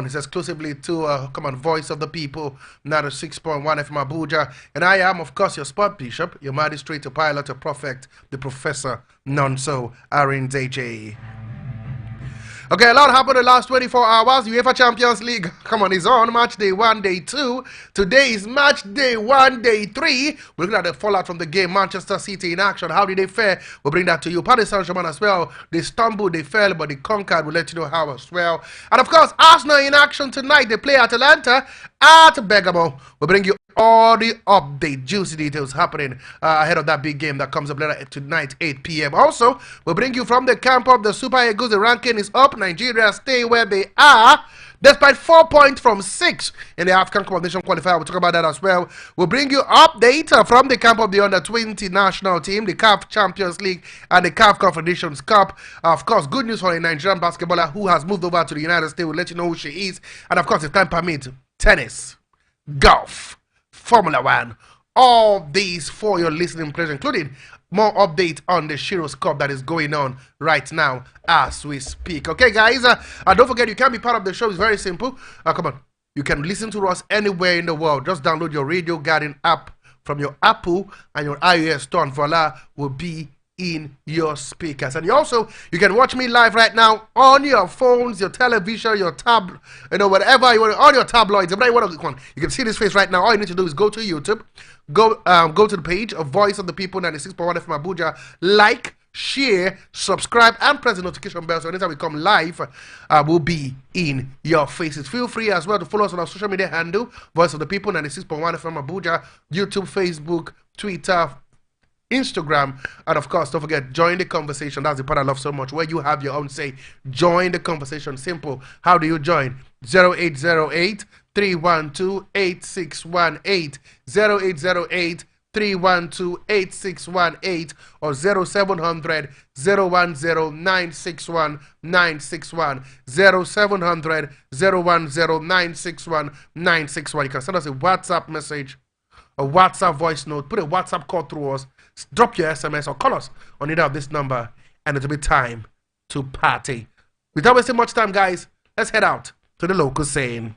It's exclusively to Voice of the People, 96.1 FM Abuja. And I am, of course, your sport bishop, your magistrate, your pilot, your prophet, the professor, none so, Aaron DJ. Okay, a lot happened in the last 24 hours. UEFA Champions League, come on, it's on. Match day 1, day 2. Today is match day 1, day 3. We're looking at the fallout from the game. Manchester City in action. How did they fare? We'll bring that to you. Paris Saint-Germain as well. They stumbled, they fell, but they conquered. We'll let you know how as well. And of course, Arsenal in action tonight. They play Atalanta at Bergamo. We'll bring you all the update, juicy details happening ahead of that big game that comes up later tonight, 8 p.m. Also, we'll bring you from the camp of the Super Eagles. The ranking is up. Nigeria stay where they are, despite 4 points from 6 in the African competition qualifier. We'll talk about that as well. We'll bring you update from the camp of the Under-20 national team, the CAF Champions League, and the CAF Confederations Cup. Of course, good news for a Nigerian basketballer who has moved over to the United States. We'll let you know who she is. And of course, if time permits, tennis, golf, Formula One, all these for your listening pleasure, including more update on the Shiro's Cup that is going on right now as we speak. Okay, guys, don't forget you can be part of the show. It's very simple. Come on, you can listen to us anywhere in the world. Just download your Radio Garden app from your Apple and your iOS store, and voila, will be in your speakers. And you can watch me live right now on your phones, your television, your tab, whatever you want, on your tabloids, whatever you want. You can see this face right now. All you need to do is go to YouTube, go to the page of Voice of the People 96.1 FM Abuja, like, share, subscribe, and press the notification bell so anytime we come live, we'll be in your faces. Feel free as well to follow us on our social media handle, Voice of the People 96.1 FM Abuja, YouTube, Facebook, Twitter, Instagram, and of course, don't forget, join the conversation. That's the part I love so much, where you have your own say. Join the conversation. Simple. How do you join? 0808 312 8618, 0808 312 8618, or 0700 010 961 961, 0700 010 961 961. You can send us a WhatsApp message, a WhatsApp voice note, put a WhatsApp call through us, drop your SMS or call us on either of this number, and it'll be time to party. Without wasting much time, guys, let's head out to the local scene.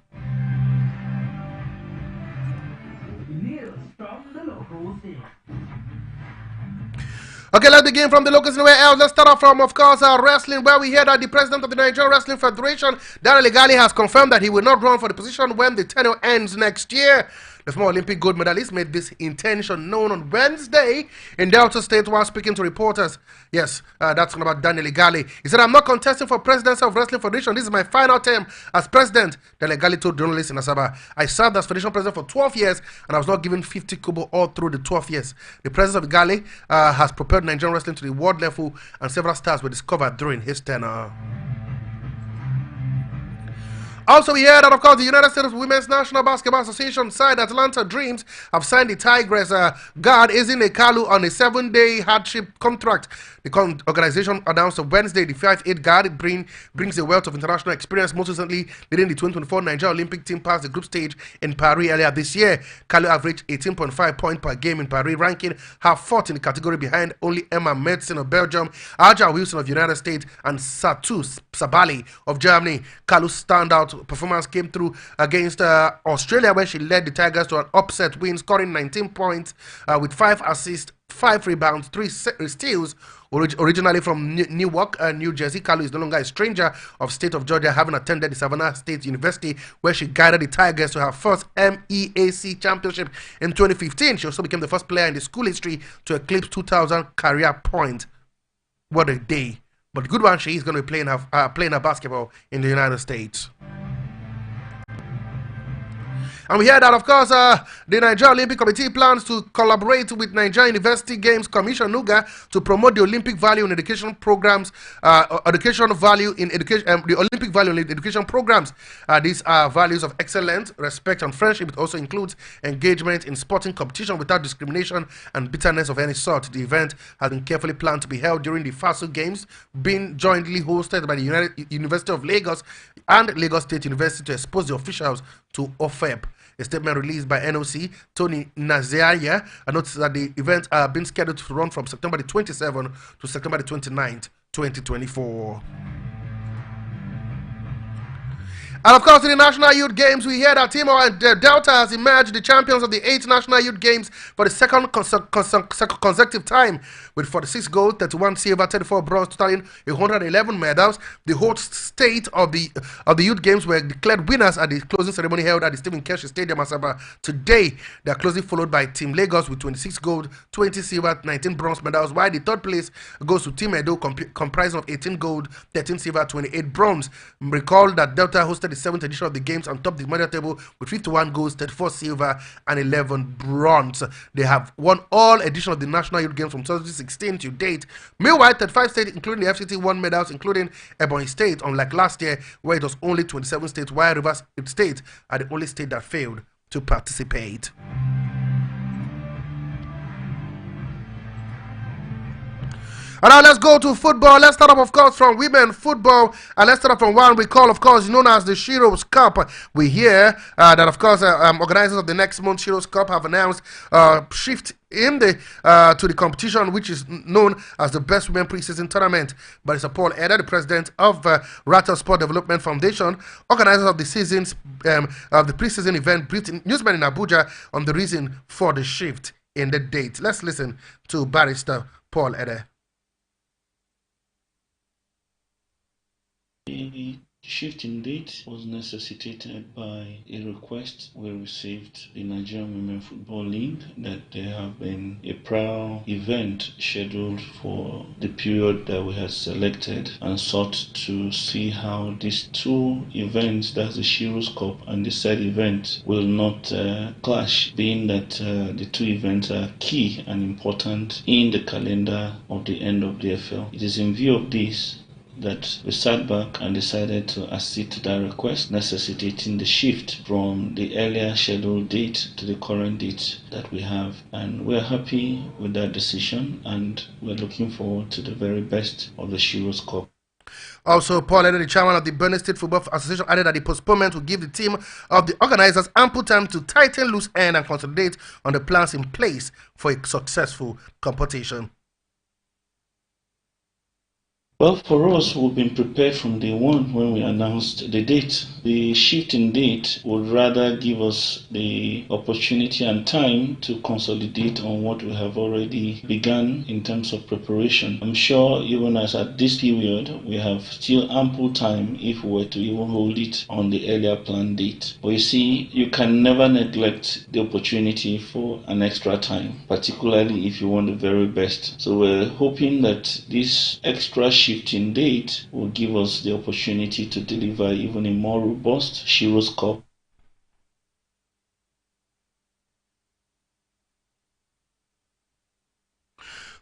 Okay, let's begin from the locals anywhere else. Let's start off from, of course, wrestling, where we hear that the president of the Nigerian Wrestling Federation, Daniel Legali, has confirmed that he will not run for the position when the tenure ends next year. The former Olympic gold medalist made this intention known on Wednesday in Delta State while speaking to reporters. Yes, that's about Daniel Legali. He said, "I'm not contesting for presidency of Wrestling Federation. This is my final term as president." Daniel Legali told journalists in Asaba, "I served as Federation president for 12 years and I was not given 50 kobo all through the 12 years. The presence of Legali has propelled Nigerian wrestling to the world level, and several stars were discovered during his tenure." Also, we heard that, of course, the United States Women's National Basketball Association side Atlanta Dreams have signed the Tigress guard Ezine Kalu on a 7-day hardship contract. The organization announced on Wednesday the 5'8" guard brings a wealth of international experience, most recently leading the 2024 Nigeria Olympic team past the group stage in Paris earlier this year. Kalu averaged 18.5 points per game in Paris, ranking her fourth in the category behind only Emma Medson of Belgium, Arja Wilson of the United States, and Satu Sabali of Germany. Kalu's standout performance came through against Australia, where she led the Tigers to an upset win, scoring 19 points with 5 assists, 5 rebounds, 3 steals. Originally from Newark, New Jersey, Kalu is no longer a stranger of state of Georgia, having attended the Savannah State University, where she guided the Tigers to her first MEAC championship in 2015. She also became the first player in the school history to eclipse 2,000 career points. What a day. But the good one, she is going to be playing her basketball in the United States. And we hear that, of course, the Nigeria Olympic Committee plans to collaborate with Nigeria University Games Commission (NUGA) to promote the Olympic value in education programs, the Olympic value in education programs. These are values of excellence, respect, and friendship. It also includes engagement in sporting competition without discrimination and bitterness of any sort. The event has been carefully planned to be held during the FASU Games, being jointly hosted by the University of Lagos and Lagos State University to expose the officials to OFEP. A statement released by NOC Tony Naziaya notes that the event been scheduled to run from September the 27th to September the 29th, 2024. And of course, in the National Youth Games, we hear that Timor and Delta has emerged the champions of the 8th National Youth Games for the second consecutive time with 46 gold, 31 silver, 34 bronze, totaling 111 medals. The host state of the Youth Games were declared winners at the closing ceremony held at the Stephen Keshi Stadium, Asaba. Today, they are closely followed by Team Lagos with 26 gold, 20 silver, 19 bronze medals, while the third place goes to Team Edo, comprising of 18 gold, 13 silver, 28 bronze. Recall that Delta hosted the 7th edition of the games on top of the medal table with 51 golds, 34 silver, and 11 bronze. They have won all editions of the National Youth Games from 2016 to date. Meanwhile, 35 states, including the FCT, won medals, including Ebonyi State, unlike last year, where it was only 27 states, while Rivers State are the only state that failed to participate. And now let's go to football. Let's start off, of course, from women football. And let's start off from one we call, of course, known as the Shiro's Cup. We hear that, of course, organizers of the next month's Shiro's Cup have announced shift in the to the competition, which is known as the Best Women Preseason Tournament. But it's Paul Eder, the president of Rattle Sport Development Foundation, organizers of the seasons of the preseason event, briefed newsmen in Abuja on the reason for the shift in the date. Let's listen to Barrister Paul Eder. The shift in date was necessitated by a request we received the Nigerian Women Football League that there have been a prior event scheduled for the period that we had selected and sought to see how these two events, that's the Shiro's Cup and the said event, will not clash, being that the two events are key and important in the calendar of the end of the FL. It is in view of this that we sat back and decided to accede to that request, necessitating the shift from the earlier scheduled date to the current date that we have. And we're happy with that decision, and we're looking forward to the very best of the Shiro's Cup. Also, Paul Eder, the chairman of the Benin State Football Association, added that the postponement will give the team of the organizers ample time to tighten loose end and consolidate on the plans in place for a successful competition. Well, for us, we've been prepared from day one when we announced the date. The shift in date would rather give us the opportunity and time to consolidate on what we have already begun in terms of preparation. I'm sure even as at this period, we have still ample time if we were to even hold it on the earlier planned date. But you see, you can never neglect the opportunity for an extra time, particularly if you want the very best. So we're hoping that this extra shift in date will give us the opportunity to deliver even a more robust Shiro's Cup.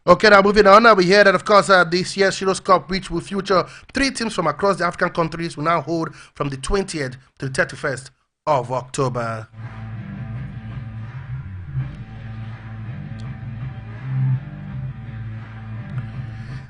Okay, now moving on. Now we hear that, of course, this year's Shiro's Cup, which will feature 3 teams from across the African countries, will now hold from the 20th to the 31st of October.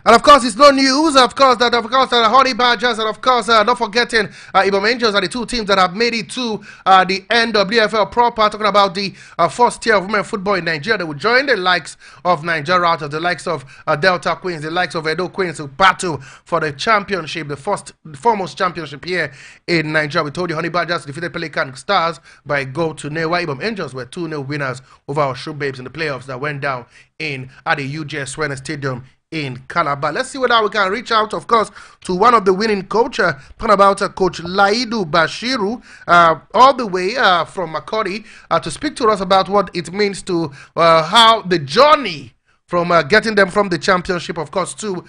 And of course, it's no news, of course, that the Honey Badgers and of course, not forgetting Ibom Angels are the two teams that have made it to the NWFL proper. Talking about the first tier of women football in Nigeria, they will join the likes of Nigeria Routers, the likes of Delta Queens, the likes of Edo Queens to battle for the championship, the foremost championship here in Nigeria. We told you Honey Badgers defeated Pelican Stars by a goal to nil, while Ibom Angels were 2-0 winners over our Shoe Babes in the playoffs that went down at the UJS Swena Stadium in Calabar. Let's see whether we can reach out, of course, to one of the winning coaches. Talking about Coach Laidu Bashiru, all the way from Makori, to speak to us about what it means to how the journey from getting them from the championship, of course, to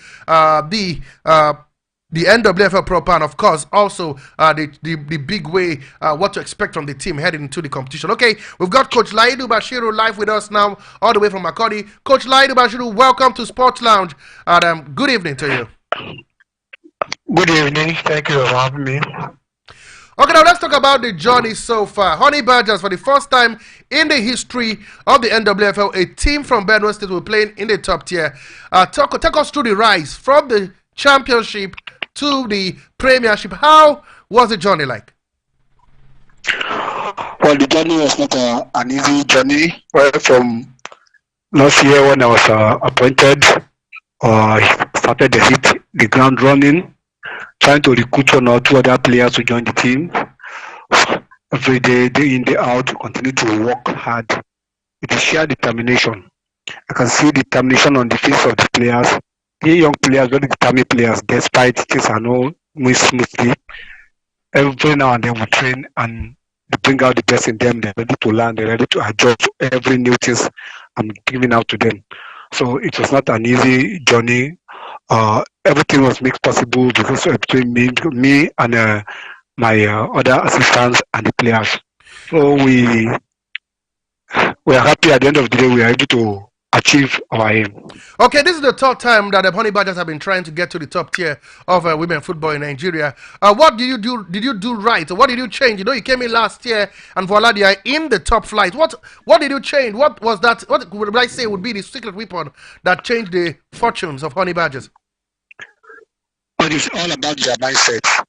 the NWFL proper, and of course also the big way what to expect from the team heading into the competition. Okay, we've got Coach Laidu Bashiru live with us now, all the way from Makodi. Coach Laidu Bashiru, welcome to Sports Lounge, and good evening to you. Good evening, thank you for having me. Okay, now let's talk about the journey so far. Honey Badgers, for the first time in the history of the NWFL, a team from Benue State will play in the top tier. Take us through the rise from the championship to the premiership. How was the journey like? Well, the journey was not an easy journey. Well, from last year when I was appointed, I started to hit the ground running, trying to recruit 1 or 2 other players to join the team. every day, day in, day out, continue to work hard. It is sheer determination. I can see determination on the face of the players. The young players, very determined players, despite things are not moving smoothly. Every now and then we train and they bring out the best in them. They're ready to learn. They're ready to adjust to every new things I'm giving out to them. So it was not an easy journey. Everything was made possible because between me and my other assistants and the players. So we are happy at the end of the day we are able to achieve our aim. Okay, this is the third time that the Honey Badgers have been trying to get to the top tier of women football in Nigeria. What did you do? Did you do right? What did you change? You know, you came in last year, and voila, they are in the top flight. What did you change? What was that? What would I say would be the secret weapon that changed the fortunes of Honey Badgers? But it's all about their mindset.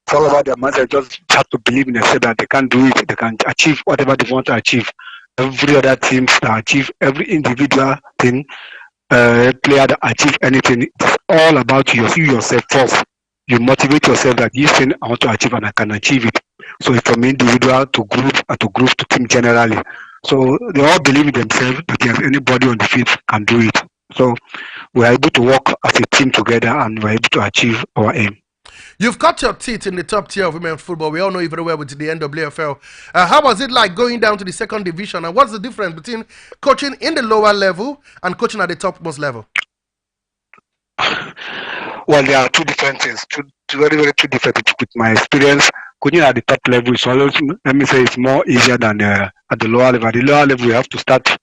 It's all about their mindset. Just have to believe in themselves that they can do it. They can achieve whatever they want to achieve. Every other team that achieve every individual thing, player that achieve anything. It's all about you. You yourself first. You motivate yourself that this thing I want to achieve and I can achieve it. So it's from individual to group and to group to team generally. So they all believe in themselves that yes, anybody on the field can do it. So we are able to work as a team together and we are able to achieve our aim. You've cut your teeth in the top tier of women's football. We all know you very well with the NWFL. How was it like going down to the second division? And what's the difference between coaching in the lower level and coaching at the topmost level? Well, there are two different things. Two different. With my experience, coaching at the top level is always, let me say, it's more easier than at the lower level. At the lower level, we have to start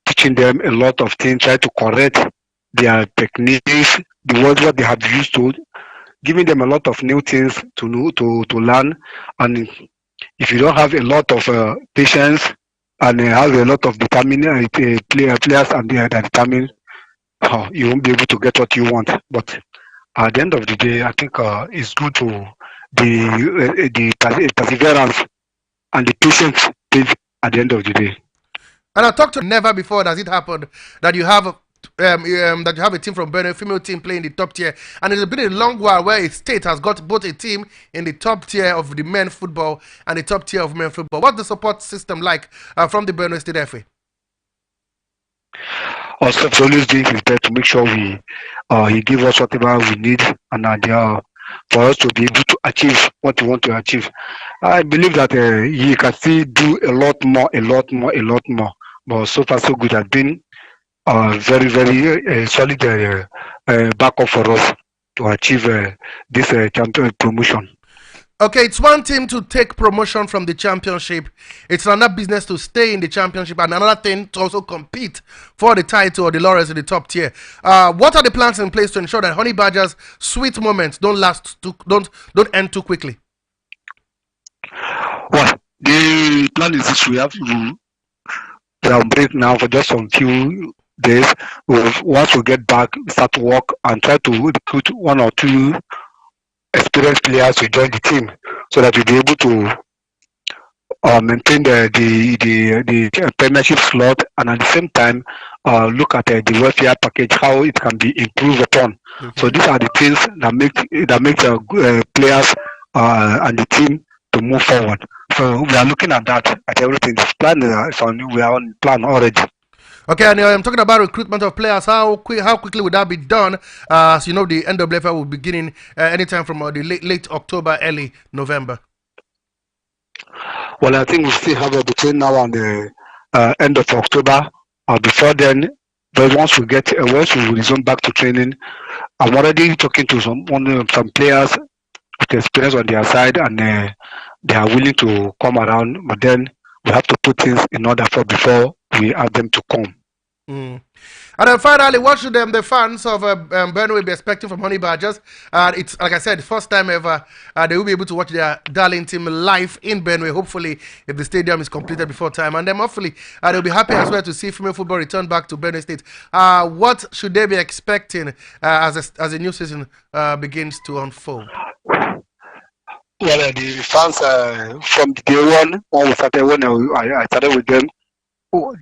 teaching them a lot of things, try to correct their techniques, the words what they have used to, giving them a lot of new things to know, to learn. And if you don't have a lot of patience and have a lot of determined players and they are determined, you won't be able to get what you want. But at the end of the day, I think it's good to the perseverance and the patience at the end of the day. And I talked to never before has it happened that you have that you have a team from Benue, female team playing the top tier, and it's been a long while where a state has got both a team in the top tier of the men football and the top tier of men football. What's the support system like from the Benue State FA? Also, always doing his best to make sure he give us whatever we need and for us to be able to achieve what we want to achieve. I believe that he can still do a lot more. But so far so good has been very, very solid backup for us to achieve this champion promotion. Okay, it's one team to take promotion from the championship. It's another business to stay in the championship, and another thing to also compete for the title or the laurels in the top tier. What are the plans in place to ensure that Honey Badgers' sweet moments don't don't end too quickly? Well, the plan is this: we have to break now for just some few days. Once we get back, start work and try to recruit one or two experienced players to join the team so that we'll be able to maintain the premiership slot and at the same time look at the welfare package, how it can be improved upon. Mm-hmm. So these are the things that make players and the team to move forward. So we are looking at that, at everything. This plan we are on plan already. Okay, and I'm talking about recruitment of players. How quickly would that be done? So you know, the NWFL will be beginning anytime from the late October, early November. Well, I think we still have between now and the end of October. Before then, but once we resume back to training, I'm already talking to some players with experience on their side, and they are willing to come around. But then we have to put things in order before we ask them to come. Mm. And then finally, what should the fans of Benue be expecting from Honey Badgers? It's like I said, the first time ever they will be able to watch their darling team live in Benue. Hopefully, if the stadium is completed before time, and then hopefully they'll be happy as well to see female football return back to Benue State. What should they be expecting as a new season begins to unfold? Well, the fans from day one when I started with them.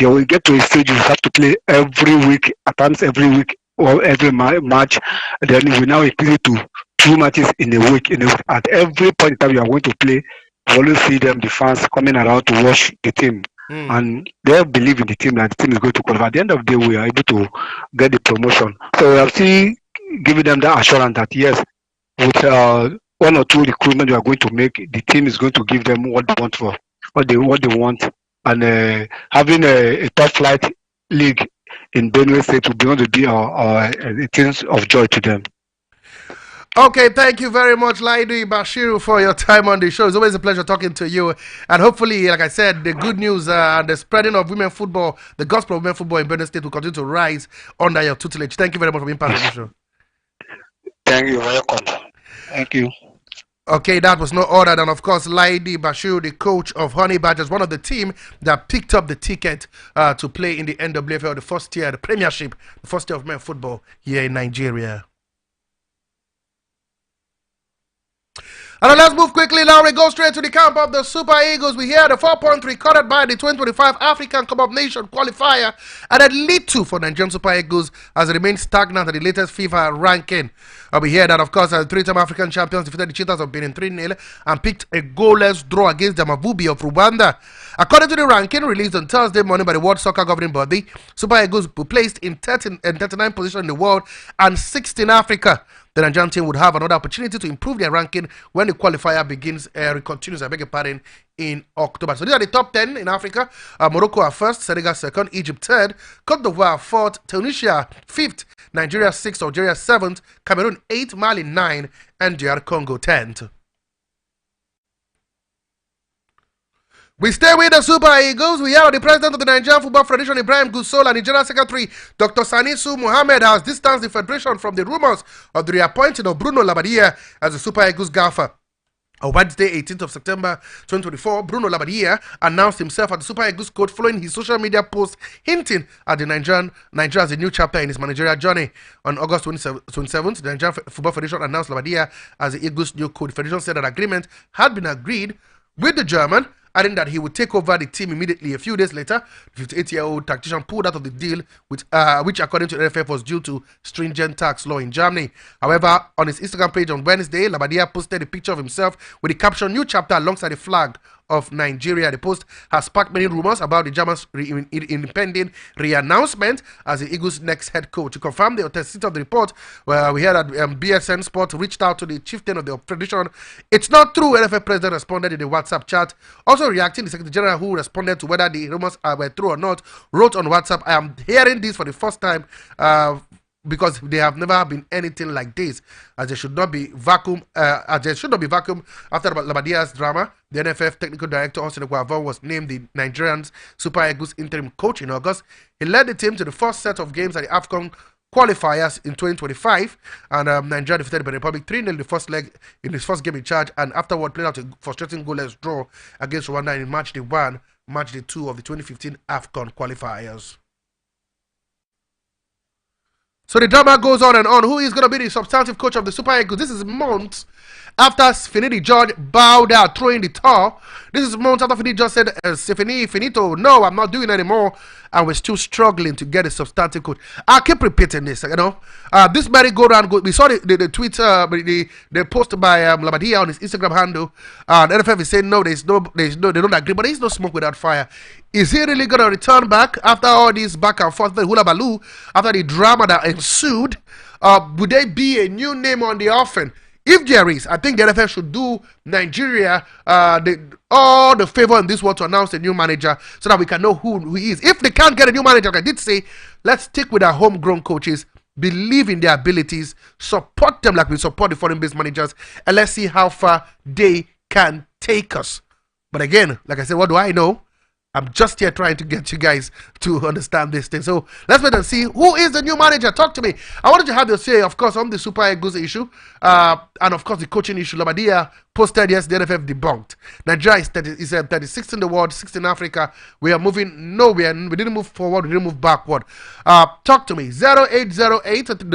They will get to a stage you have to play every week, at times every week or every match. And then we now increase it to 2 matches in a week. At every point in time you are going to play We always see them, the fans coming around to watch the team. And they believe in the team that the team is going to qualify. At the end of the day, we are able to get the promotion. So we are still giving them that assurance that yes, with one or two recruitment we are going to make, the team is going to give them what they want for what they want, and having a top flight league in Benue State will be going to be a thing of joy to them. Okay, thank you very much, Laidu Bashiru, for your time on the show. It's always a pleasure talking to you. And hopefully, like I said, the good news and the spreading of women football, the gospel of women football in Benue State will continue to rise under your tutelage. Thank you very much for being part of the show. Thank you. Welcome. Thank you. Okay, that was no other than, of course, Laidi Bashiru, the coach of Honey Badgers, one of the team that picked up the ticket to play in the NWFL, the first tier, the Premiership, the first tier of men football here in Nigeria. And let's move quickly now. We go straight to the camp of the Super Eagles. We hear the 4-point recorded by the 2025 African Cup of Nations qualifier and a lead 2 for Nigerian Super Eagles as they remain stagnant at the latest FIFA ranking. We hear that, of course, the three-time African champions defeated the Cheetahs of Benin 3-0 and picked a goalless draw against the Mavubi of Rwanda. According to the ranking released on Thursday morning by the World Soccer Governing Body, Super Eagles were placed in 39th position in the world and 6th in Africa. The Nigerian team would have another opportunity to improve their ranking when the qualifier continues, in October. So these are the top 10 in Africa. Morocco are first, Senegal second, Egypt third, Cote d'Ivoire fourth, Tunisia fifth, Nigeria sixth, Algeria seventh, Cameroon 8th, Mali 9th, and DR Congo 10th. We stay with the Super Eagles. We have the president of the Nigerian Football Federation, Ibrahim Gusol, and the general secretary, Dr. Sanisu Muhammad, has distanced the federation from the rumors of the reappointing of Bruno Labbadia as the Super Eagles gaffer. On Wednesday, 18th of September 2024, Bruno Labbadia announced himself as the Super Eagles coach following his social media post hinting at the Nigeria as a new chapter in his managerial journey. On August 27th, the Nigerian Football Federation announced Labbadia as the Eagles' new coach. The Federation said that agreement had been agreed with the German, adding that he would take over the team immediately. A few days later, the 58-year-old tactician pulled out of the deal, which according to the NFF was due to stringent tax law in Germany. However, on his Instagram page on Wednesday, Labbadia posted a picture of himself with the caption "New Chapter" alongside the flag of Nigeria. The post has sparked many rumors about the German's impending re-announcement as the Eagles' next head coach. To confirm the authenticity of the report, we heard that BSN Sport reached out to the chieftain of the federation. It's not true, NFF president responded in the WhatsApp chat. Also reacting, the Secretary General, who responded to whether the rumors were true or not, wrote on WhatsApp, "I am hearing this for the first time because there have never been anything like this, as there should not be vacuum after Labbadia's drama." The NFF technical director Oseni was named the Nigerian's Super Eagles interim coach in August. He led the team to the first set of games at the AFCON qualifiers in 2025, and Nigeria defeated the Republic 3-0 in the first leg in his first game in charge, and afterward played out a frustrating goalless draw against Rwanda in match day 1, match day 2 of the 2015 AFCON qualifiers. So the drama goes on and on. Who is going to be the substantive coach of the Super Eagles? This is months after Finidi George bowed out, throwing the towel. This is months after Finidi George said, Finito, no, I'm not doing it anymore. And we're still struggling to get a substantive coach. I'll keep repeating this, this merry-go-round, we saw the tweet, the post by Labbadia on his Instagram handle. The NFF is saying, no, they don't agree, but there's no smoke without fire. Is he really going to return back after all this back and forth, the hula baloo, after the drama that ensued? Would there be a new name on the offing? If there is, I think the NFF should do Nigeria all the favor in this world to announce a new manager so that we can know who he is. If they can't get a new manager, like I did say, let's stick with our homegrown coaches, believe in their abilities, support them like we support the foreign-based managers, and let's see how far they can take us. But again, like I said, what do I know? I'm just here trying to get you guys to understand this thing. So let's wait and see who is the new manager. Talk to me. I wanted to have your say, of course, on the Super Eagles issue and, of course, the coaching issue. Labbadia posted yesterday, the NFF debunked. Nigeria is 36th in the world, 6th in Africa. We are moving nowhere. We didn't move forward. We didn't move backward. Talk to me. 0808.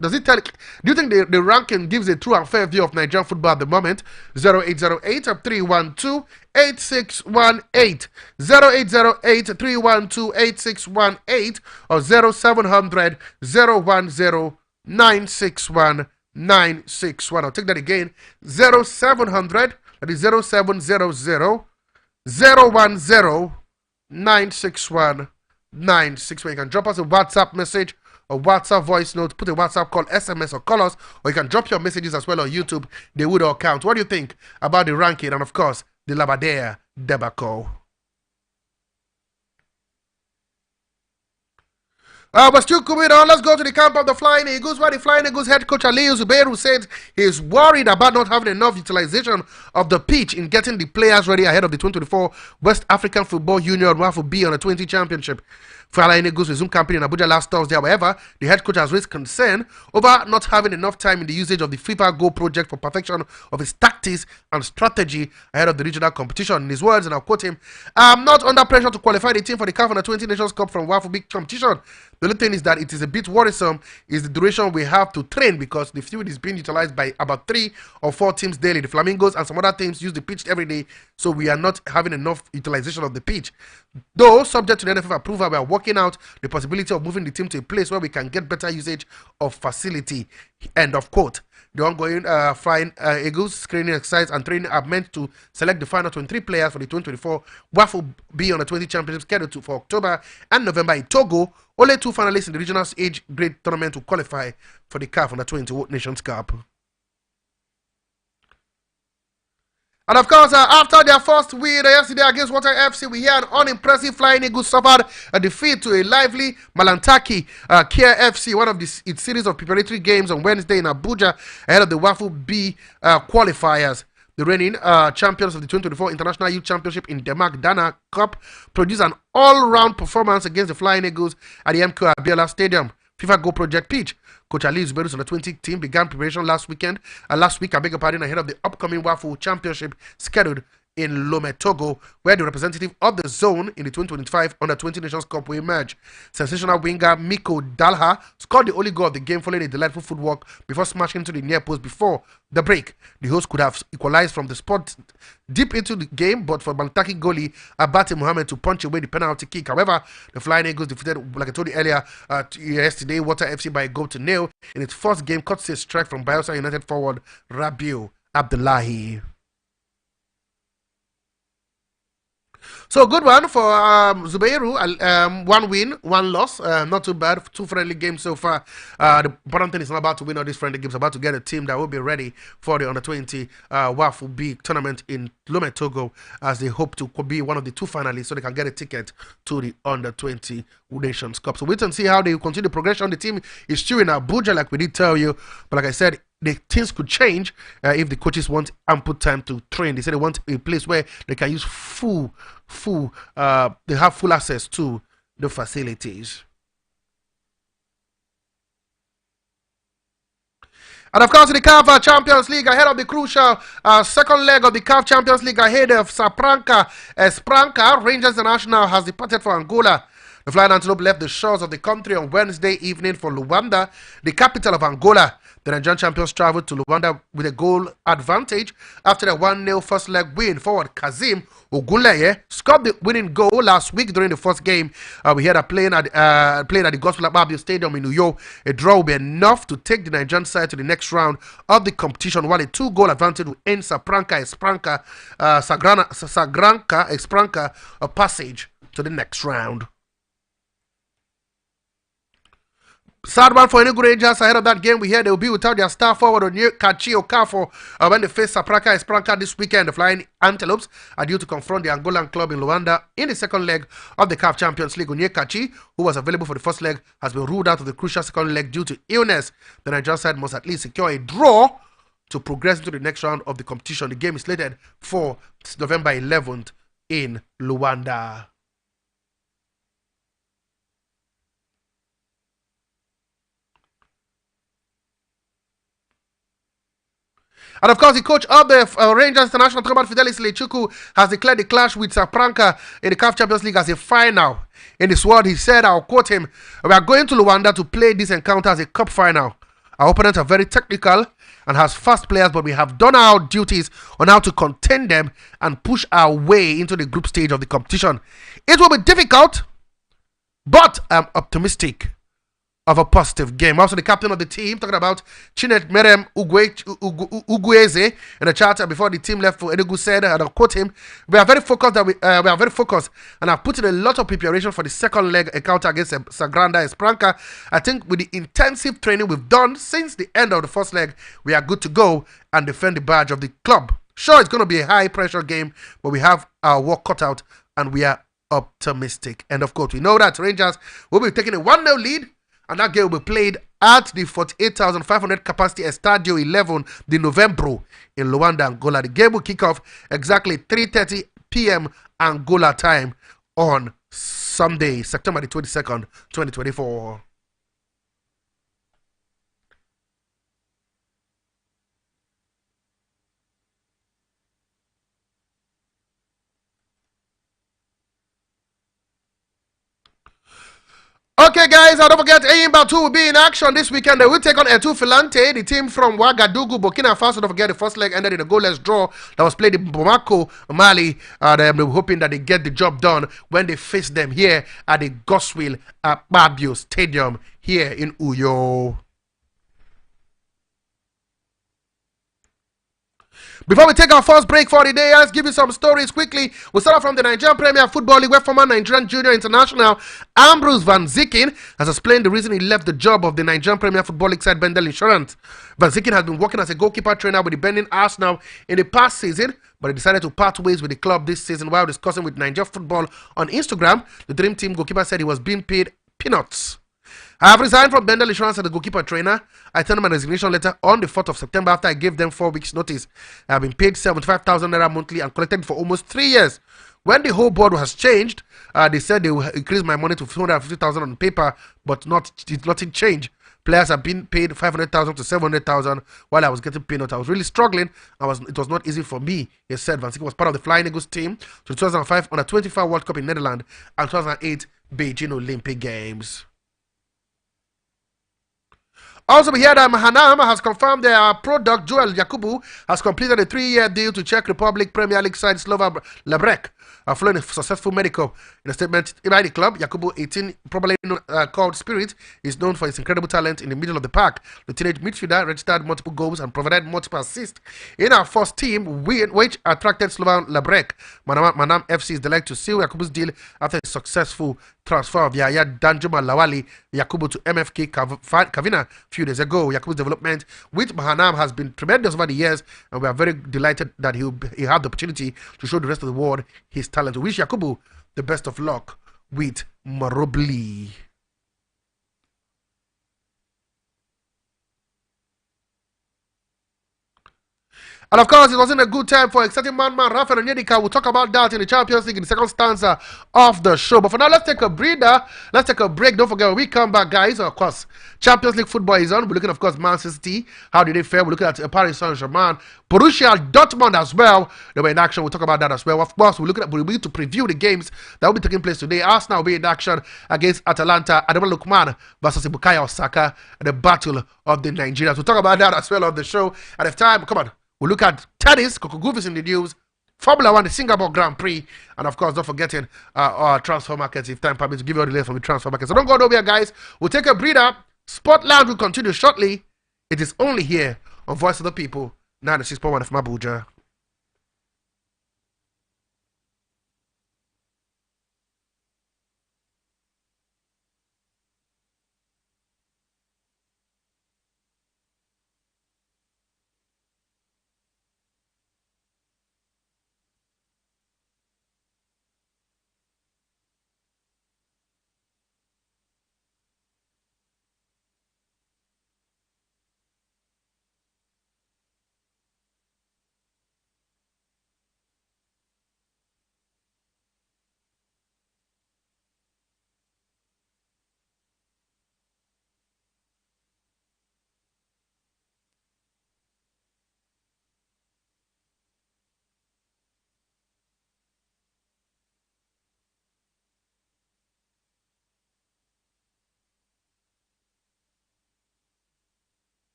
Does it tell? Do you think the ranking gives a true and fair view of Nigerian football at the moment? 0808 312 8618 0808 312 8618 or 0700 010 961 961. I'll take that again. 0700. That is 0700 010 961 961. You can drop us a WhatsApp message, a WhatsApp voice note, put a WhatsApp call, SMS, or call us, or you can drop your messages as well on YouTube. They would all count. What do you think about the ranking and, of course, the Labadea debacle? But still coming on, let's go to the camp of the Flying Eagles, where the Flying Eagles head coach Aliyu Zubairu said he's worried about not having enough utilization of the pitch in getting the players ready ahead of the 2024 West African Football Union WAFU B on the 20 championship. Flying Eagles resumed campaign in Abuja last Thursday. However, the head coach has raised concern over not having enough time in the usage of the FIFA Go project for perfection of his tactics and strategy ahead of the regional competition. In his words, and I'll quote him, "I'm not under pressure to qualify the team for the CAF Under 20 Nations Cup from WAFU big competition. The only thing is that it is a bit worrisome is the duration we have to train because the field is being utilized by about 3 or 4 teams daily. The Flamingos and some other teams use the pitch every day, so we are not having enough utilization of the pitch. Though, subject to the NFF approval, we are working out the possibility of moving the team to a place where we can get better usage of facility." End of quote. The ongoing Flying Eagles screening exercise and training are meant to select the final 23 players for the 2024 WAFU B on the 20 championship scheduled for October and November in Togo. Only 2 finalists in the regional age grade tournament will qualify for the CAF Under 20 Nations Cup. And of course, after their first win yesterday against Water FC, we hear an unimpressive Flying Eagles suffered a defeat to a lively Malantaki Kia FC, one of its series of preparatory games on Wednesday in Abuja ahead of the WAFU B qualifiers. The reigning champions of the 2024 International Youth Championship in Denmark Dana Cup produced an all-round performance against the Flying Eagles at the MK Abiola Stadium FIFA Go Project pitch. Coach Aliyu Zubairu's under 20 team began preparation last week, ahead of the upcoming WAFU Championship scheduled in Lome, Togo, where the representative of the zone in the 2025 Under 20 Nations Cup will emerge. Sensational winger Miko Dalha scored the only goal of the game following a delightful footwork before smashing into the near post before the break. The host could have equalized from the spot deep into the game, but for Malantaki goalie Abate Mohammed to punch away the penalty kick. However, the Flying Eagles defeated, like I told you earlier, yesterday, Water FC by a goal to nil in its first game, courtesy a strike from Bayelsa United forward Rabiu Abdullahi. So good one for Zubairu. 1 win, 1 loss. Not too bad. 2 friendly games so far. The important thing is not about to win all these friendly games. About to get a team that will be ready for the Under 20 WAFU B tournament in Lome, Togo, as they hope to be one of the 2 finalists, so they can get a ticket to the Under 20 Nations Cup. So wait and see how they continue the progression. The team is still in Abuja, like we did tell you, but like I said, the things could change if the coaches want ample time to train. They say they want a place where they can use they have full access to the facilities. And of course, the CAF Champions League ahead of the crucial second leg of the CAF Champions League ahead of Espranca. Rangers International has departed for Angola. The Flying Antelope left the shores of the country on Wednesday evening for Luanda, the capital of Angola. The Nigerian champions traveled to Luanda with a goal advantage after a 1-0 first leg win. Forward Kazim Ogunleye scored the winning goal last week during the first game. We had playing at the Gospel Ababio Stadium in Uyo. A draw will be enough to take the Nigerian side to the next round of the competition, while a 2-goal advantage will end Sagranca Espranca a passage to the next round. Sad one for Enugu Rangers ahead of that game. We hear they will be without their star forward Kachi Okafo when they face Sapraka Espranca this weekend. The Flying Antelopes are due to confront the Angolan club in Luanda in the second leg of the CAF Champions League. Kachi, who was available for the first leg, has been ruled out of the crucial second leg due to illness. The Nigerian side must at least secure a draw to progress into the next round of the competition. The game is slated for November 11th in Luanda. And of course, the coach of the Rangers International, Thomas Fidelis Lechuku, has declared the clash with Sapranca in the CAF Champions League as a final. In his word, he said, I'll quote him, "We are going to Luanda to play this encounter as a cup final. Our opponents are very technical and has fast players, but we have done our duties on how to contain them and push our way into the group stage of the competition. It will be difficult, but I'm optimistic. of a positive game. Also, the captain of the team, talking about Chinet Merem Ugueze in the charter before the team left for Enugu, said, and I'll quote him, we are very focused we are very focused and have put in a lot of preparation for the second leg encounter against Sagranda Espranca. I think with the intensive training we've done since the end of the first leg, we are good to go and defend the badge of the club. Sure, it's going to be a high pressure game, but we have our work cut out and we are optimistic. And of course, we know that Rangers will be taking a 1-0 lead, and that game will be played at the 48,500 capacity Estadio 11 de Novembro in Luanda, Angola. The game will kick off exactly 3:30 p.m. Angola time on Sunday, September the 22nd, 2024. Okay, guys, don't forget Eyimba 2 will be in action this weekend. They will take on Etu Filante, the team from Ouagadougou, Burkina Faso. Don't forget the first leg ended in a goalless draw that was played in Bamako, Mali. They're hoping that they get the job done when they face them here at the Goswil Babio Stadium here in Uyo. Before we take our first break for the day, let's give you some stories quickly. We'll start off from the Nigerian Premier Football League, where former Nigerian Junior International Ambrose Van Zieken has explained the reason he left the job of the Nigerian Premier Football League side Bendel Insurance. Van Zieken has been working as a goalkeeper trainer with the Benin Arsenal in the past season, but he decided to part ways with the club this season. While discussing with Nigeria Football on Instagram, the Dream Team goalkeeper said he was being paid peanuts. I have resigned from Bendel Insurance as a goalkeeper trainer. I sent my resignation letter on the 4th of September after I gave them 4 weeks notice. I have been paid 75,000 naira monthly and collected for almost 3 years. When the whole board has changed, they said they will increase my money to 250,000 on paper, but nothing changed. Players have been paid 500,000 to 700,000 while I was getting peanuts. I was really struggling. It was not easy for me. He said Van Zieken was part of the Flying Eagles team to the 2005 under 25 World Cup in Netherlands and 2008 Beijing Olympic Games. Also, we hear that Mahanam has confirmed their product, Joel Yakubu, has completed a 3-year deal to Czech Republic Premier League side Slova Labrek, following a successful medical. In a statement by the club, Yakubu, 18, probably called Spirit, is known for his incredible talent in the middle of the park. The teenage midfielder registered multiple goals and provided multiple assists in our first team, which attracted Slovan Labrek. Manam FC is delighted to seal Yakubu's deal after a successful transfer of Yaya Danjuma Lawali Yakubu to MFK Kavina a few days ago. Yakubu's development with Mahanam has been tremendous over the years, and we are very delighted that he had the opportunity to show the rest of the world his talent. We wish Yakubu the best of luck with Marobli. And of course, it wasn't a good time for exciting man Rafael Onyedika. We'll talk about that in the Champions League in the second stanza of the show. But for now, let's take a breather. Let's take a break. Don't forget, when we come back, guys, of course, Champions League football is on. We're looking, of course, Man City. How did they fare? We're looking at Paris Saint-Germain. Borussia Dortmund as well. They were in action. We'll talk about that as well. Of course, we'll be to preview the games that will be taking place today. Arsenal will be in action against Atalanta. Ademola Lookman versus Bukayo Osaka. The battle of the Nigerians. We'll talk about that as well on the show. And if time, come on. We'll look at tennis, Coco Goof is in the news, Formula 1, the Singapore Grand Prix, and of course, don't forgetting our transfer markets, if time permits, to give you all the latest from the transfer market. So don't go nowhere, guys. We'll take a breather. Sport Lounge will continue shortly. It is only here on Voice of the People, 96.1 of Abuja.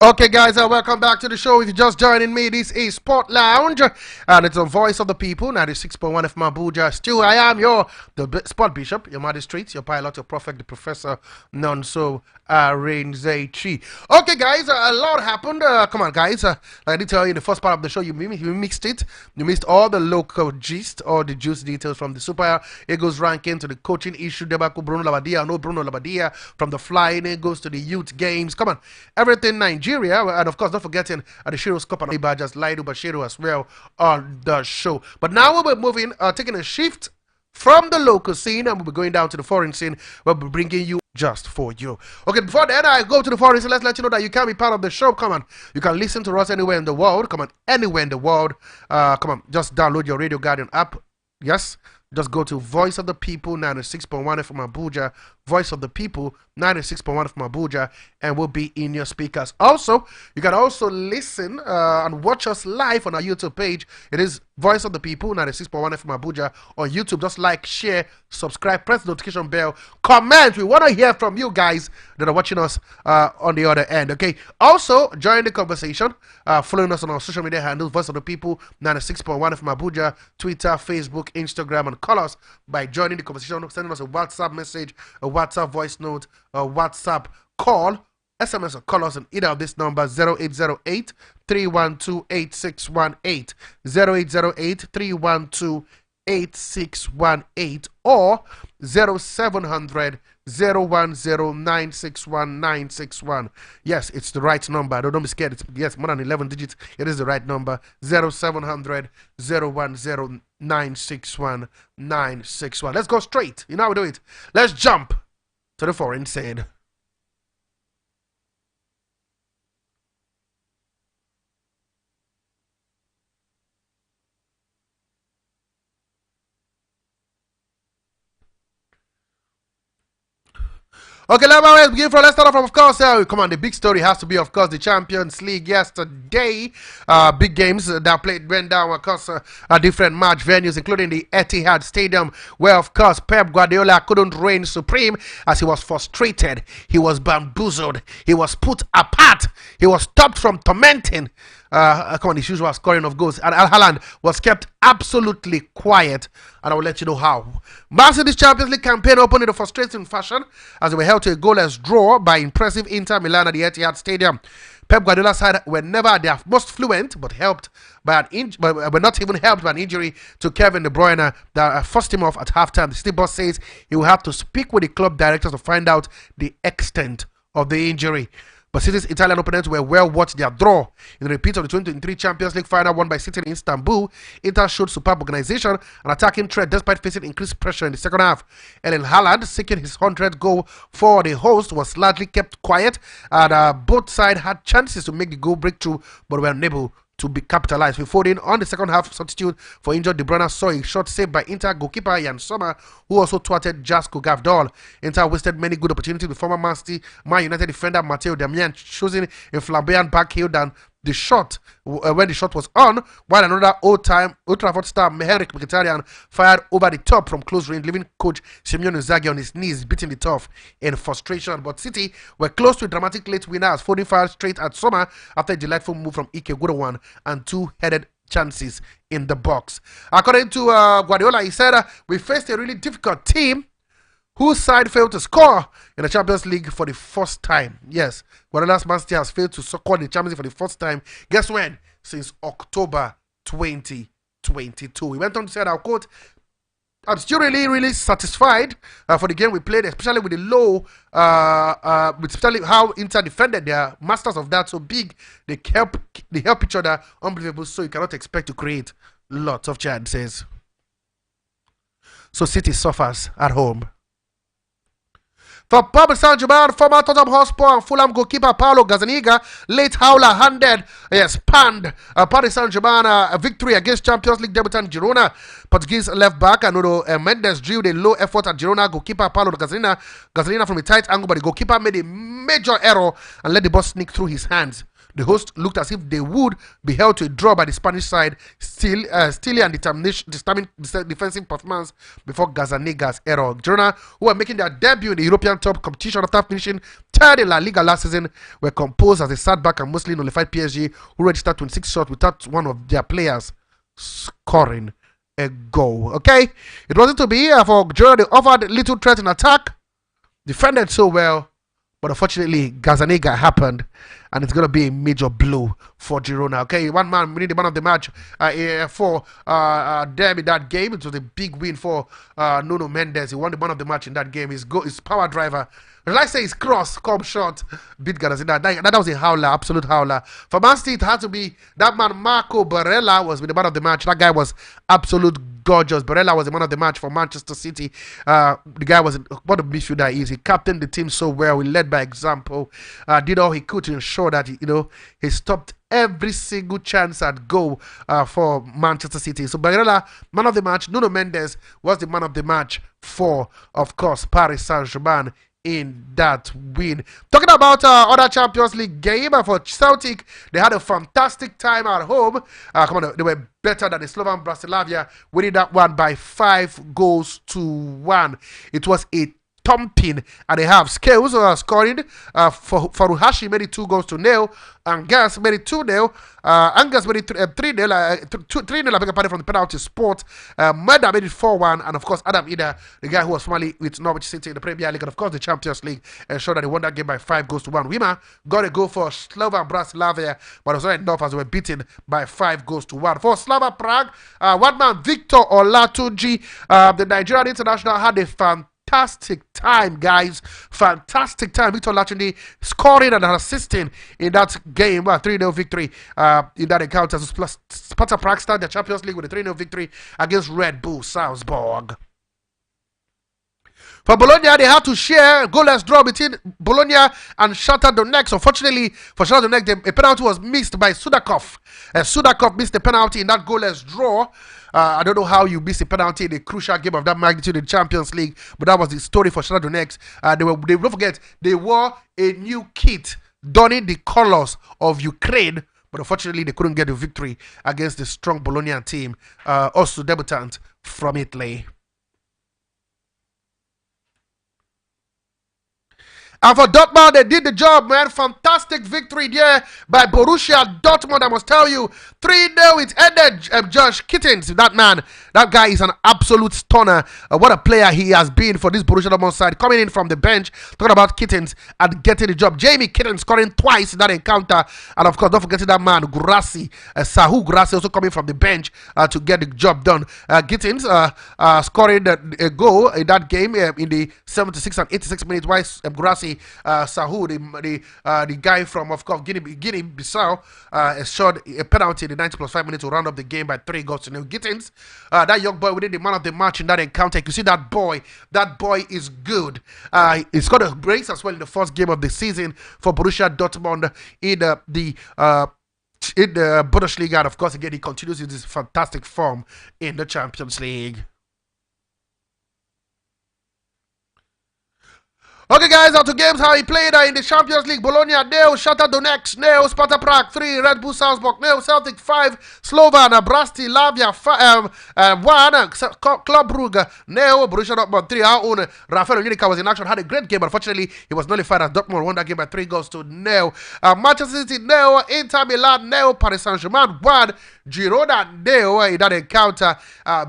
Okay, guys, welcome back to the show. If you're just joining me, this is Sport Lounge, and it's a voice of the people, 96.1 FM Abuja. Still, I am the Sport Bishop, your magistrate, your pilot, your prophet, the professor, none so Renzechi. Okay, guys, a lot happened. Come on, guys. Like I did tell you in the first part of the show, you mixed it. You missed all the local gist, all the juice details from the Super Eagles ranking to the coaching issue, debacle, Bruno Labadia, from the Flying Eagles to the youth games. Come on, everything Nigeria, and of course, not forgetting the Shiro's Cup and Ibaja's Laidu Bashiru as well on the show. But now we'll be moving, taking a shift from the local scene, and we'll be going down to the foreign scene. We'll be bringing you just for you. Okay, before then I go to the foreign scene, let's let you know that you can be part of the show. Come on, you can listen to us anywhere in the world. Come on, anywhere in the world. Come on, just download your Radio Guardian app. Yes, just go to Voice of the People 96.1 from Abuja, Voice of the People 96.1 from Abuja, and we'll be in your speakers. Also, you can also listen and watch us live on our YouTube page. It is Voice of the People 96.1 from Abuja on YouTube. Just like, share, subscribe, press the notification bell, comment. We want to hear from you guys that are watching us on the other end. Okay. Also, join the conversation, following us on our social media handles, Voice of the People 96.1 from Abuja, Twitter, Facebook, Instagram, and call us by joining the conversation, sending us a WhatsApp message, a WhatsApp voice note, a WhatsApp call, SMS, or call us on either of this number 0808 312 8618, 0808 312 8618, or 0700 010961961. Yes, it's the right number. Don't be scared. It's, yes, more than 11 digits. It is the right number. 0700 010961961. Let's go straight. You know how we do it. Let's jump to the foreign scene. Okay, let's begin from. Let's start off from, of course, come on, the big story has to be, of course, the Champions League yesterday. Big games that went down, of course, different match venues, including the Etihad Stadium, where, of course, Pep Guardiola couldn't reign supreme as he was frustrated. He was bamboozled. He was put apart. He was stopped from tormenting. Come on, his usual scoring of goals. And Al Haaland was kept absolutely quiet, and I will let you know how. Man City's Champions League campaign opened in a frustrating fashion as they were held to a goalless draw by impressive Inter Milan at the Etihad Stadium. Pep Guardiola's side were never at their most fluent, but were not even helped by an injury to Kevin De Bruyne that forced him off at halftime. The City boss says he will have to speak with the club directors to find out the extent of the injury. But City's Italian opponents were well watched their draw. In the repeat of the 2023 Champions League final won by City in Istanbul, Inter showed superb organization and attacking threat despite facing increased pressure in the second half. Erling Haaland, seeking his 100th goal for the host, was largely kept quiet, and both sides had chances to make the goal breakthrough but were unable to be capitalized. With Foden on the second half substitute for injured De Bruyne saw a shot saved by Inter goalkeeper Jan Sommer, who also twatted Jasko Gavdol. Inter wasted many good opportunities with former Man United defender Matteo Darmian choosing a flamboyant backheel than the shot when the shot was on, while another Old Trafford star Henrik Mkhitaryan fired over the top from close range, leaving coach Simeone Inzaghi on his knees, beating the turf in frustration. But City were close to a dramatic late winner as Foden fired straight at Sommer after a delightful move from Ike Gudowan and two-headed chances in the box. According to Guardiola, he said, we faced a really difficult team whose side failed to score in the Champions League for the first time. Yes, Guardiola's Man City has failed to score in the Champions League for the first time. Guess when? Since October 2022. He went on to say, I'll quote, I'm still really satisfied for the game we played, especially with the low, especially how Inter defended. They are masters of that, so big. They help each other, unbelievable, so you cannot expect to create lots of chances. So City suffers at home. For Paris Saint-Germain, former Tottenham Hotspur and Fulham goalkeeper Paulo Gazzaniga, late howler handed, panned Paris Saint-Germain a victory against Champions League debutant Girona. Portuguese left back Nuno Mendes drilled a low effort at Girona goalkeeper Paulo Gazzaniga from a tight angle, but the goalkeeper made a major error and let the ball sneak through his hands. The hosts looked as if they would be held to a draw by the Spanish side, steely and determined defensive performance before Gazzaniga's error. Girona, who were making their debut in the European top competition after finishing third in La Liga last season, were composed as they sat back and mostly nullified PSG, who registered 26 shots without one of their players scoring a goal. Okay, it wasn't to be for Girona. They offered little threat in attack, defended so well, but unfortunately Gazzaniga happened, and it's going to be a major blow for Girona. Okay, one man winning the man of the match for them in that game. It was a big win for Nuno Mendes. He won the man of the match in that game. His power driver, let's say his cross, come short, beat Gazzaniga. That was a howler, absolute howler. For Man City, it had to be that man, Marco Barella, was the man of the match. That guy was absolute gorgeous. Barella was the man of the match for Manchester City. The guy was, what a midfielder he is. He captained the team so well. He led by example. Did all he could to ensure that he stopped every single chance at goal for Manchester City. So Barella, man of the match. Nuno Mendes was the man of the match for, of course, Paris Saint-Germain in that win. Talking about other Champions League game for Celtic, they had a fantastic time at home. They were better than the Slovan Bratislava, winning that one by 5-1. It was a thumping, and they have Scales scoring for Ruhashi, made it 2-0. Angus made it 2-0. Angus made it 3-0. 3-0, I beg your pardon, from the penalty spot. Meda made it 4-1, and of course Adam Ida, the guy who was formerly with Norwich City in the Premier League and of course the Champions League, ensured that they won that game by 5-1. Wima got a goal for Slovan Bratislava, but it was not enough as they were beaten by 5-1. For Slava Prague, one man Victor Olatunji, the Nigerian international, had a fantastic time, guys. Fantastic time. Victor Olatunji scoring and assisting in that game. 3-0 victory in that encounter. So Sparta Prague start the Champions League with a 3-0 victory against Red Bull Salzburg. For Bologna, they had to share goalless draw between Bologna and Shakhtar Donetsk. Unfortunately, for Shakhtar Donetsk, a penalty was missed by Sudakov. Sudakov missed the penalty in that goalless draw. I don't know how you miss a penalty in a crucial game of that magnitude in Champions League, but that was the story for Shakhtar Donetsk. Don't forget, they wore a new kit donning the colors of Ukraine, but unfortunately, they couldn't get the victory against the strong Bologna team, also debutant from Italy. And for Dortmund, they did the job, man. Fantastic victory there by Borussia Dortmund. I must tell you, 3-0. It ended Josh Kittens. That man, that guy is an absolute stunner. What a player he has been for this Borussia Dortmund side. Coming in from the bench, talking about Kittens and getting the job. Jamie Kittens scoring twice in that encounter. And of course, don't forget that man, Gurasi, Sahu Gurasi, also coming from the bench to get the job done. Kittens scoring a goal in that game in the 76 and 86 minutes. While Gurasi, Sahu, the guy from, of course, Guinea-Bissau, shot a penalty in the 90+5 minutes to round up the game by 3-0. Gittins, that young boy within the man of the match in that encounter. You see that boy is good. He's got a brace as well in the first game of the season for Borussia Dortmund in the Bundesliga. And of course, again, he continues with his fantastic form in the Champions League. Okay, guys, on to games how he played in the Champions League. Bologna 0, Shakhtar Donetsk 0, Sparta Prague 3, Red Bull Salzburg 0, Celtic 5, Slovan Bratislava 1, Club Brugge 0, Borussia Dortmund 3. Our own Rafael Onyeka was in action, had a great game, but unfortunately he was nullified as Dortmund won that game by 3-0. Manchester City 0, Inter Milan 0, Paris Saint-Germain 1, Girona 0 in that encounter.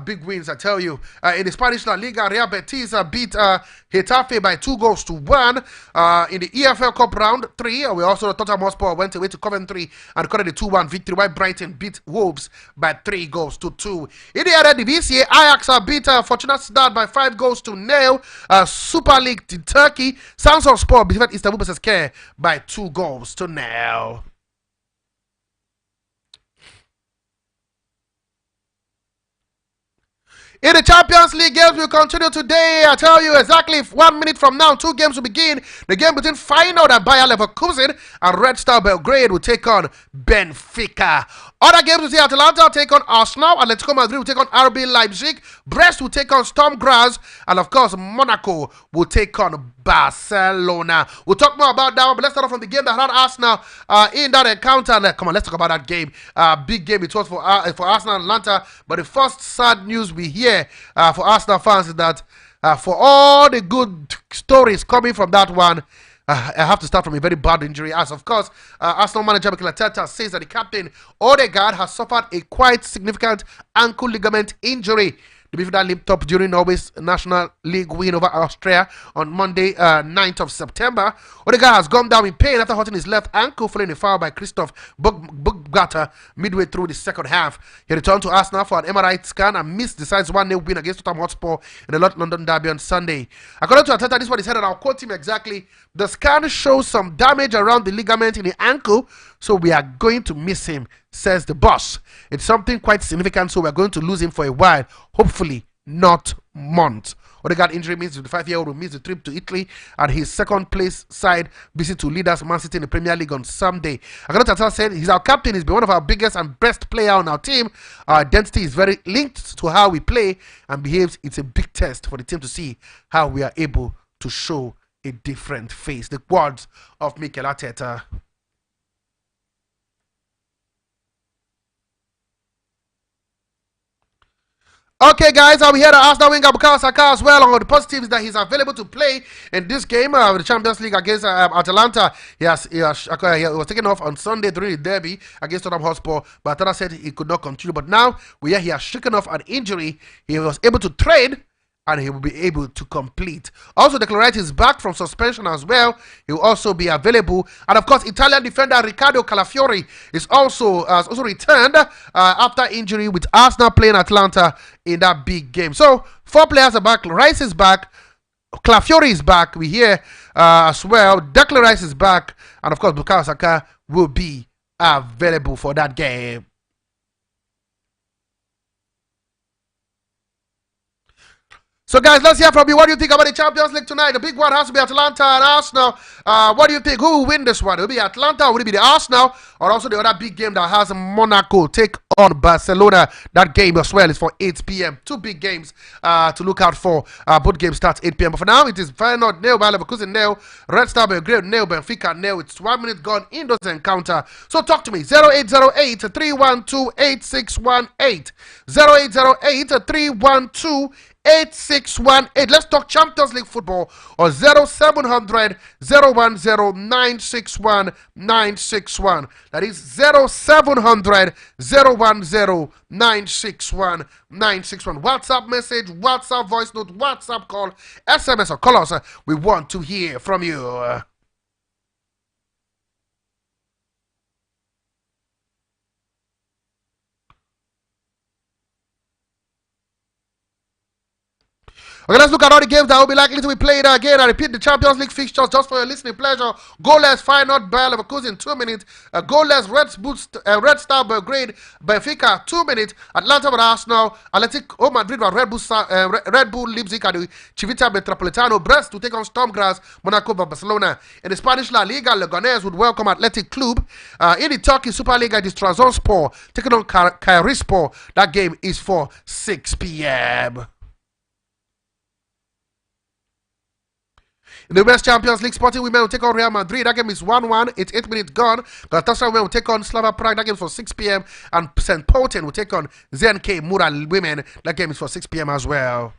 Big wins, I tell you. In the Spanish La Liga, Real Betis beat Getafe by 2-1. In the EFL Cup round 3, we also Tottenham Hotspur went away to Coventry and recorded a 2-1 victory, while Brighton beat Wolves by 3-2. In the Eredivisie, Ajax beat Fortuna Sittard by 5-0. Super League in Turkey, Samsunspor beat Istanbul Basaksehir by 2-0. In the Champions League games will continue today. I tell you exactly 1 minute from now, 2 games will begin. The game between Feyenoord and Bayer Leverkusen, and Red Star Belgrade will take on Benfica Other games we see Atalanta will take on Arsenal, Atletico Madrid will take on RB Leipzig, Brest will take on Storm Graz, and of course Monaco will take on Barcelona. We'll talk more about that one, but let's start off from the game that had Arsenal in that encounter. Come on, let's talk about that game. Big game it was for Arsenal and Atlanta, but the first sad news we hear for Arsenal fans is that for all the good stories coming from that one, I have to start from a very bad injury, as of course Arsenal manager Mikel Arteta says that the captain Odegaard has suffered a quite significant ankle ligament injury. The midfielder limped up during Norway's National League win over Austria on Monday, 9th of September. Odegaard has gone down in pain after hurting his left ankle following a foul by Christoph Bugata midway through the second half. He returned to Arsenal for an MRI scan and missed the side's 1-0 win against Tottenham Hotspur in the London derby on Sunday. According to Arteta, this is what he said, and I'll quote him exactly. The scan shows some damage around the ligament in the ankle, so we are going to miss him, says the boss. It's something quite significant, so we're going to lose him for a while, hopefully not months. Odegaard injury means the 5-year-old will miss the trip to Italy and his second place side visit to leaders Man City in the Premier League on Sunday. According to Tata said, he's our captain, he's been one of our biggest and best player on our team. Our identity is very linked to how we play and behaves. It's a big test for the team to see how we are able to show a different face. The words of Mikel Arteta. Okay, guys, we hear the Arsenal winger Bukayo Saka as well. On the positives that he's available to play in this game, the Champions League against Atalanta. He was taken off on Sunday during the derby against Tottenham Hotspur, but Arteta said he could not continue. But now we hear he has shaken off an injury. He was able to train, and he will be able to complete. Also, Declan Rice is back from suspension as well. He will also be available. And of course, Italian defender Riccardo Calafiori is also returned after injury, with Arsenal playing Atlanta in that big game. So 4 players are back. Rice is back. Calafiori is back. We hear as well. Declan Rice is back. And of course, Bukayo Saka will be available for that game. So, guys, let's hear from you. What do you think about the Champions League tonight? The big one has to be Atalanta and Arsenal. What do you think? Who will win this one? Will it be Atlanta or will it be the Arsenal? Or also the other big game that has Monaco take on Barcelona? That game as well is for 8 p.m. 2 big games to look out for. Both games start 8 p.m. But for now, it is Feyenoord nil, Bayer Leverkusen nil, Red Star Belgrade nil, Benfica nil. It's 1 minute gone in those encounter. So talk to me. 0808 312 8618. 0808 312 8618. Let's talk Champions League football or 0700 010 961 961. That is 0700 010 961 961. WhatsApp message, WhatsApp voice note, WhatsApp call, SMS or call us. We want to hear from you. Okay, let's look at all the games that will be likely to be played again. I repeat the Champions League fixtures just for your listening pleasure. Goalless Feyenoord Bayer Leverkusen 2 minutes. Goalless Red Star Belgrade Benfica 2 minutes. Atlanta with Arsenal. Atletico Madrid with Red Bull Leipzig and the Civita Metropolitano. Brest to take on Storm Graz. Monaco by Barcelona. In the Spanish La Liga, Leganés would welcome Athletic Club. In the Turkey Super League, it is Trabzonspor taking on Kayserispor. That game is for 6 p.m. In the West Champions League, Sporting Women will take on Real Madrid. That game is 1-1. It's 8 minutes gone. Galatasaray Women will take on Slava Prague. That game is for 6 p.m. And St. Pölten will take on ZNK Mura Women. That game is for 6 p.m. as well.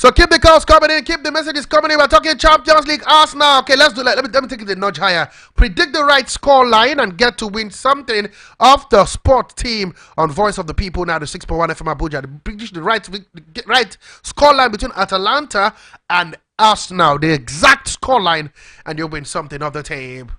So keep the calls coming in, keep the messages coming in. We're talking Champions League, Arsenal. Okay, let's do that. Let me take it a notch higher. Predict the right score line and get to win something off the sport team on Voice of the People, now the 6.1 FM Abuja. Predict the right score line between Atalanta and Arsenal. The exact score line, and you'll win something off the team.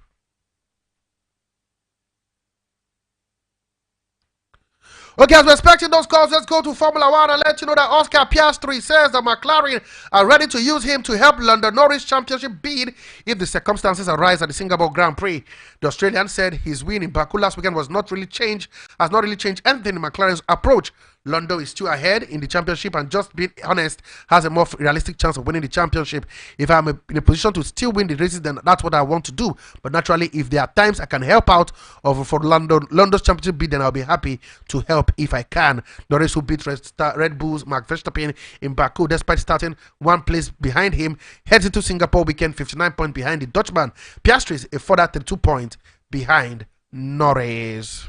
Okay, as we're expecting those calls, let's go to Formula One and let you know that Oscar Piastri says that McLaren are ready to use him to help Lando Norris championship bid if the circumstances arise at the Singapore Grand Prix. The Australian said his win in Baku last weekend has not really changed anything in McLaren's approach. Lando is still ahead in the championship and, just being honest, has a more realistic chance of winning the championship. If I'm in a position to still win the races, then that's what I want to do. But naturally, if there are times I can help out for Lando's championship bid, then I'll be happy to help if I can. Norris, who beat Red Bull's Max Verstappen in Baku despite starting one place behind him, heads into Singapore weekend 59 points behind the Dutchman. Piastri is a further 32 points behind Norris.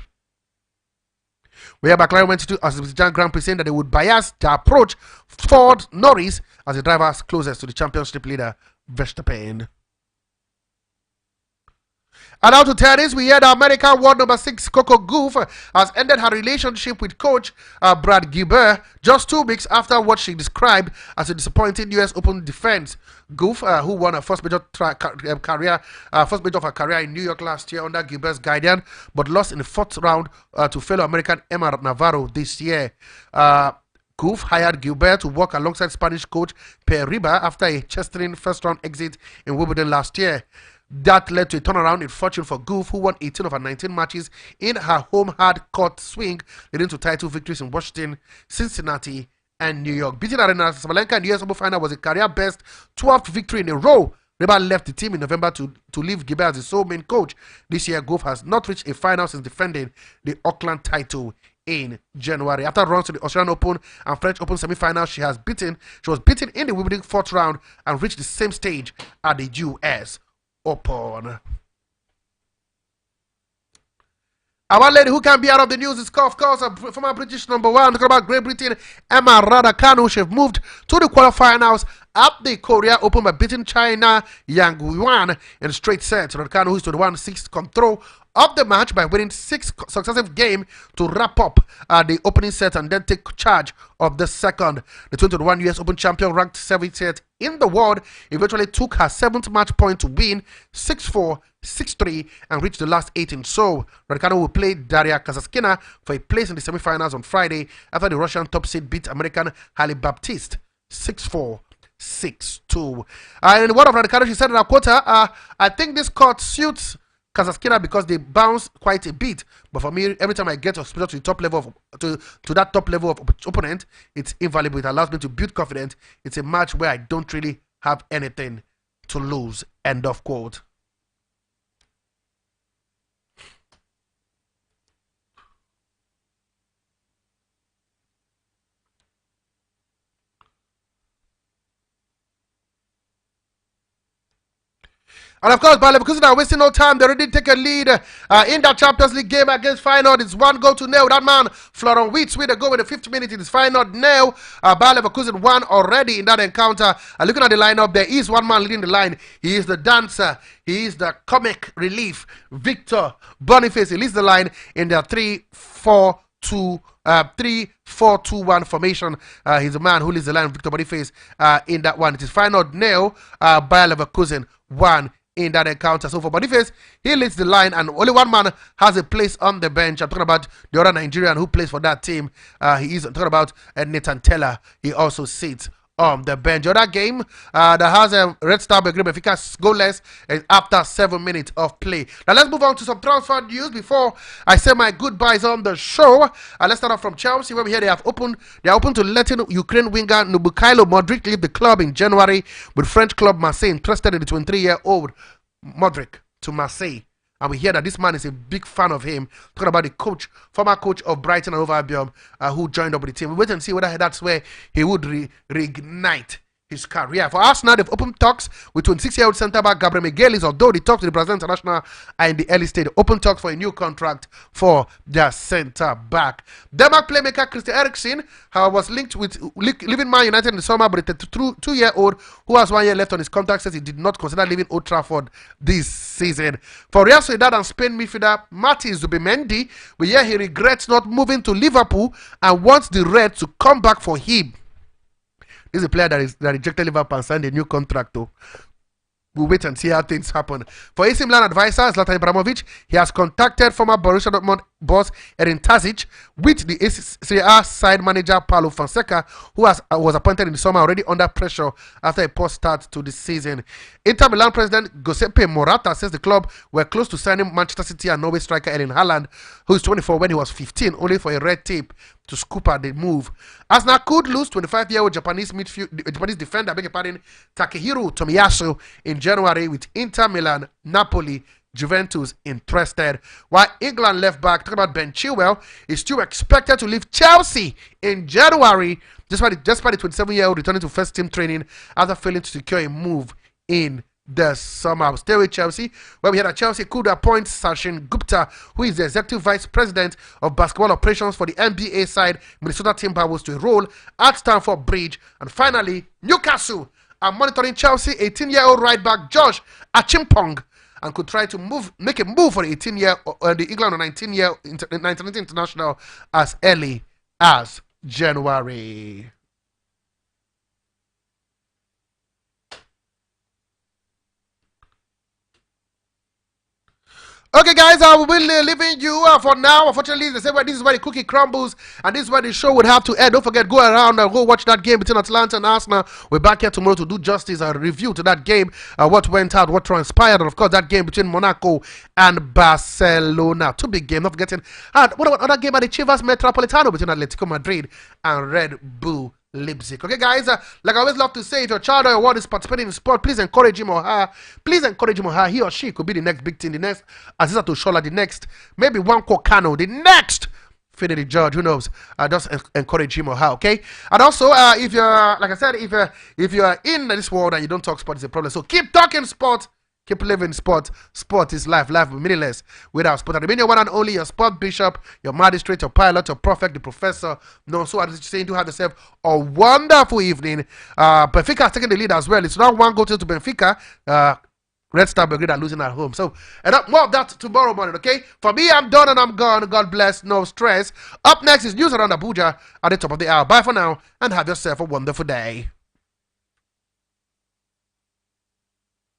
Where McLaren went to Azerbaijan Grand Prix saying that they would bias their approach toward Norris as the driver closest to the championship leader Verstappen. And now to tennis, we heard American world number 6 Coco Gauff has ended her relationship with coach Brad Gilbert just 2 weeks after what she described as a disappointing US Open defense. Gauff, who won her first major of her career in New York last year under Gilbert's guidance, but lost in the 4th round to fellow American Emma Navarro this year. Gauff hired Gilbert to work alongside Spanish coach Per Riba after a chastening first-round exit in Wimbledon last year. That led to a turnaround in fortune for Gauff, who won 18 of her 19 matches in her home hard-court swing, leading to title victories in Washington, Cincinnati, and New York. Beating Arena Sabalenka in the US Open final was a career-best 12th victory in a row. Riba left the team in November to leave Gilbert as his sole main coach. This year, Gauff has not reached a final since defending the Auckland title in January. After runs to the Australian Open and French Open semi-final, she was beaten in the Wimbledon 4th round and reached the same stage at the US Open. Our lady who can be out of the news is, of course, a former British number 1. Talking about Great Britain, Emma Raducanu. She moved to the qualifiers at the Korea Open by beating China Yang Yuan in straight sets. Raducanu, who's 21-6, control of the match by winning 6 successive games to wrap up the opening set and then take charge of the second. The 2021 US Open champion, ranked 70th in the world, eventually took her 7th match point to win 6-4, 6-3 and reach the last 8 in Seoul. Raducanu will play Daria Kasatkina for a place in the semi-finals on Friday after the Russian top seed beat American Halle Baptiste 6-4, 6-2. And in the word of Raducanu, she said in her quota, I think this court suits Kasatkina because they bounce quite a bit, but for me, every time I get exposure to the top level to that top level of opponent, it's invaluable. It allows me to build confidence. It's a match where I don't really have anything to lose. End of quote. And of course, because they're wasting no time, they already take a lead in that Champions League game against Feyenoord. It's 1-0. That man, Florian Wirtz, with a goal in the 50th minute. It is Feyenoord now. Bayer Leverkusen won already in that encounter. Looking at the lineup, there is one man leading the line. He is the dancer. He is the comic relief. Victor Boniface. He leads the line in their 3-4-2-1 formation. He's a man who leads the line, Victor Boniface, in that one. It is Feyenoord now. Bayer Leverkusen 1 in that encounter. So for Boniface, he leads the line and only one man has a place on the bench. I'm talking about the other Nigerian who plays for that team. He is talking about Nathan Teller. He also sits on the bench. The other game that has a Red Star Belgrade Benfica goalless after 7 minutes of play. Now let's move on to some transfer news before I say my goodbyes on the show. Let's start off from Chelsea, where we hear they are open to letting Ukraine winger Mikhailo Modric leave the club in January, with French club Marseille interested in the 23-year-old Modric to Marseille. And we hear that this man is a big fan of him. Talking about the former coach of Brighton and Hove Albion, who joined up with the team. We wait and see whether that's where he would reignite his career. For Arsenal, they've opened talks with 26-year-old centre-back Gabriel Magalhaes, although the talks with the Brazilian international are in the early stage. Open talks for a new contract for their centre-back. Denmark playmaker Christian Eriksen was linked with leaving Man United in the summer, but the 32-year-old who has 1 year left on his contract says he did not consider leaving Old Trafford this season. For Real Sociedad and Spain midfielder Martin Zubimendi, we hear he regrets not moving to Liverpool and wants the Reds to come back for him. This is a player that rejected Liverpool and signed a new contract, though. We'll wait and see how things happen. For AC Milan advisor Zlatan Ibrahimovic, he has contacted former Borussia Dortmund boss Erin Tazic with the Serie A side manager Paulo Fonseca, who was appointed in the summer, already under pressure after a poor start to the season. Inter Milan president Giuseppe Morata says the club were close to signing Manchester City and Norway striker Erling Haaland, who is 24 when he was 15, only for a red tape to scoop at the move. Arsenal could lose 25-year-old Japanese defender, Takehiro Tomiyasu in January, with Inter Milan, Napoli, Juventus interested. While England left back, talking about Ben Chilwell, is still expected to leave Chelsea in January, despite the 27-year-old returning to first team training after failing to secure a move in the summer. Stay with Chelsea, where we had Chelsea could appoint Sachin Gupta, who is the executive vice president of basketball operations for the NBA side Minnesota Timberwolves, to a role at Stamford Bridge. And finally, Newcastle are monitoring Chelsea 18-year-old right back Josh Achimpong, and could try to make a move for the 18-year, the England 19-year international as early as January. Okay, guys, I will be leaving you for now. Unfortunately, this is where the cookie crumbles, and this is where the show would have to end. Don't forget, go around and go watch that game between Atlanta and Arsenal. We're back here tomorrow to do justice and review to that game, what went out, what transpired, and of course, that game between Monaco and Barcelona. Two big games, not forgetting. And what about another game at the Chivas Metropolitano between Atletico Madrid and Red Bull Leipzig. Okay, guys, like I always love to say, if your child or your ward is participating in sport, please encourage him or her. Please encourage him or her. He or she could be the next big thing, the next Aziza Toshola, the next, maybe Wanko Kano, the next Finity Judge, who knows? Just encourage him or her, okay? And also, if you're, like I said, if you're in this world and you don't talk sport, it's a problem. So keep talking sport. Keep living sport. Sport is life. Life will be meaningless without sport. I remain your one and only, your sport bishop, your magistrate, your pilot, your prophet, the professor. No, so as you saying, do have yourself a wonderful evening. Benfica has taken the lead as well. It's not one goal to Benfica. Red Star Belgrade are losing at home. So, and more of that tomorrow morning, okay? For me, I'm done and I'm gone. God bless, no stress. Up next is news around Abuja at the top of the hour. Bye for now and have yourself a wonderful day.